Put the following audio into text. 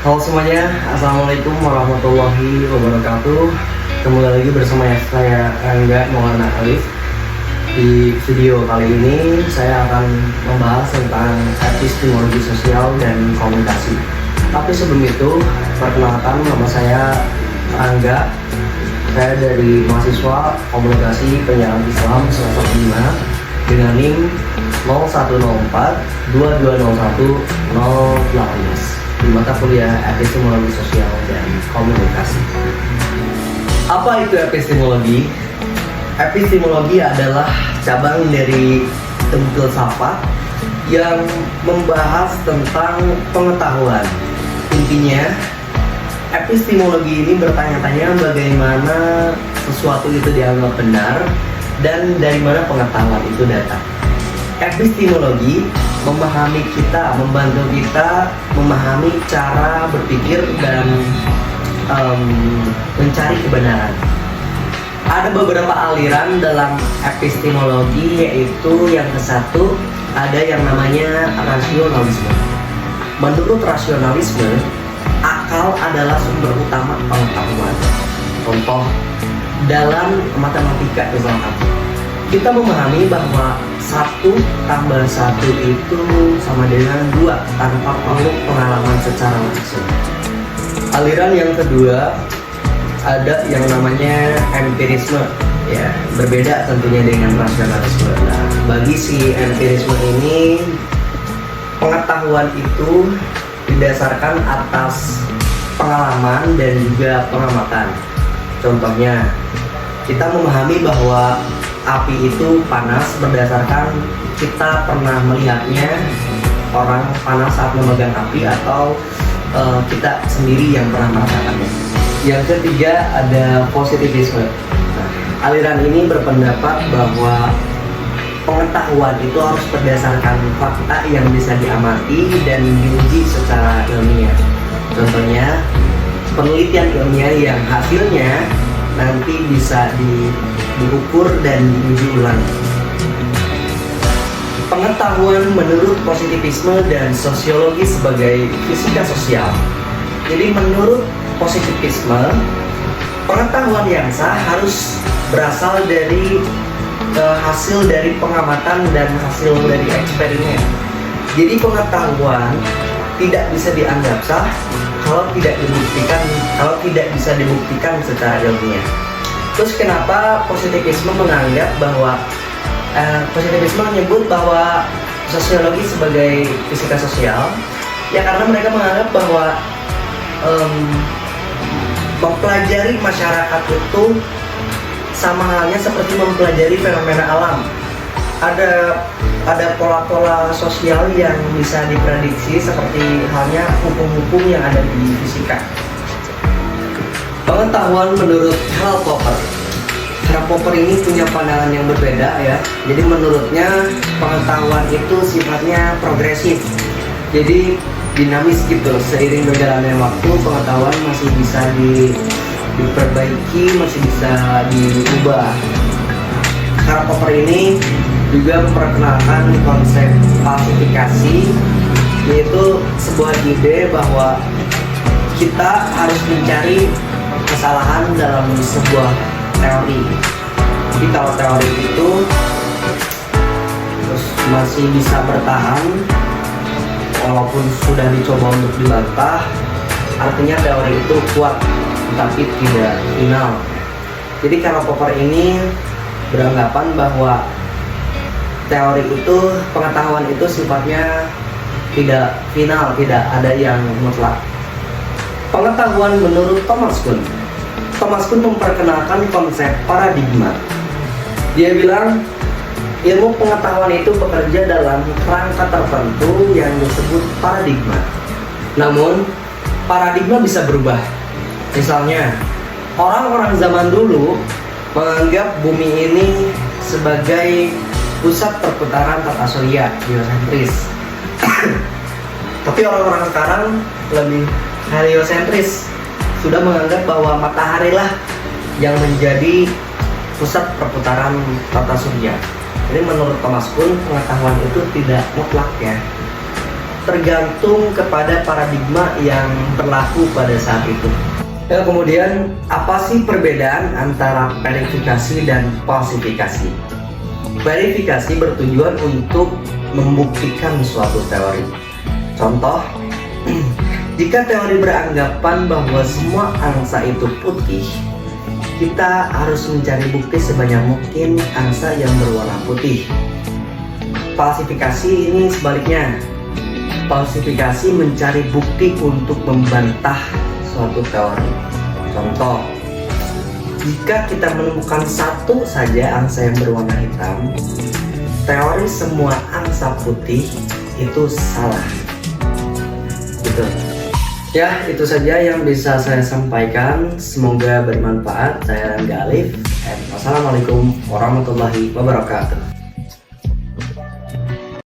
Halo semuanya, Assalamualaikum warahmatullahi wabarakatuh. Kembali lagi bersama saya Rangga Maulana Alif. Di video kali ini saya akan membahas tentang epistemologi sosial dan komunikasi. Tapi sebelum itu, perkenalkan, nama saya Rangga. Saya dari mahasiswa komunikasi penyiaran Islam semester 5 dengan NIM 0104 2201 018 di mata kuliah epistemologi sosial dan komunikasi. Apa itu epistemologi? Epistemologi adalah cabang dari ilmu filsafat yang membahas tentang pengetahuan. Intinya, epistemologi ini bertanya-tanya bagaimana sesuatu itu dianggap benar dan dari mana pengetahuan itu datang. Epistemologi memahami kita, membantu kita memahami cara berpikir dan mencari kebenaran. Ada beberapa aliran dalam epistemologi, yaitu yang ke satu ada yang namanya rasionalisme. Menurut rasionalisme, akal adalah sumber utama pengetahuan. Contoh dalam matematika misalkan, kita memahami bahwa 1 tambah 1 itu sama dengan 2 tanpa perlu pengalaman secara langsung. Aliran yang kedua ada yang namanya empirisme, ya, berbeda tentunya dengan rasionalisme. Nah, bagi si empirisme ini, pengetahuan itu didasarkan atas pengalaman dan juga pengamatan. Contohnya, kita memahami bahwa api itu panas berdasarkan kita pernah melihatnya orang panas saat memegang api atau kita sendiri yang pernah merasakannya. Yang ketiga ada positivisme. Nah, aliran ini berpendapat bahwa pengetahuan itu harus berdasarkan fakta yang bisa diamati dan diuji secara ilmiah. Contohnya, penelitian ilmiah yang hasilnya nanti bisa diukur dan diuji ulang. Pengetahuan menurut positivisme dan sosiologi sebagai fisika sosial. Jadi menurut positivisme, pengetahuan yang sah harus berasal dari hasil dari pengamatan dan hasil dari eksperimen. Jadi pengetahuan tidak bisa dianggap sah kalau tidak bisa dibuktikan secara ilmiah. Terus kenapa positivisme menganggap bahwa positivisme menyebut bahwa sosiologi sebagai fisika sosial? Ya karena mereka menganggap bahwa mempelajari masyarakat itu sama halnya seperti mempelajari fenomena alam. Ada pola-pola sosial yang bisa diprediksi seperti halnya hukum-hukum yang ada di fisika. Pengetahuan menurut Karl Popper. Karl Popper ini punya pandangan yang berbeda, ya. Jadi menurutnya pengetahuan itu sifatnya progresif. Jadi dinamis gitu. Seiring berjalannya waktu, pengetahuan masih bisa diperbaiki, masih bisa diubah. Karl Popper ini juga memperkenalkan konsep falsifikasi, yaitu sebuah ide bahwa kita harus mencari kesalahan dalam sebuah teori. Jadi kalau teori itu terus masih bisa bertahan walaupun sudah dicoba untuk dibantah, artinya teori itu kuat tapi tidak final. Jadi Karl Popper ini beranggapan bahwa teori itu, pengetahuan itu sifatnya tidak final, tidak ada yang mutlak. Pengetahuan menurut Thomas Kuhn. Thomas Kuhn memperkenalkan konsep paradigma. Dia bilang ilmu pengetahuan itu bekerja dalam kerangka tertentu yang disebut paradigma. Namun, paradigma bisa berubah. Misalnya, orang-orang zaman dulu menganggap bumi ini sebagai pusat perputaran tata surya, geosentris. Tapi orang-orang sekarang lebih heliosentris, sudah menganggap bahwa matahari lah yang menjadi pusat perputaran tata surya. Jadi menurut Thomas Kuhn, pengetahuan itu tidak mutlak, ya. tergantung kepada paradigma yang berlaku pada saat itu. Dan kemudian, apa sih perbedaan antara verifikasi dan falsifikasi? Verifikasi bertujuan untuk membuktikan suatu teori. Contoh, jika teori beranggapan bahwa semua angsa itu putih, kita harus mencari bukti sebanyak mungkin angsa yang berwarna putih. Falsifikasi ini sebaliknya. Falsifikasi mencari bukti untuk membantah suatu teori. Contoh, jika kita menemukan satu saja angsa yang berwarna hitam, teori semua angsa putih itu salah. Gitu. Ya, itu saja yang bisa saya sampaikan. Semoga bermanfaat. Saya Rangga Alif. Wassalamualaikum warahmatullahi wabarakatuh.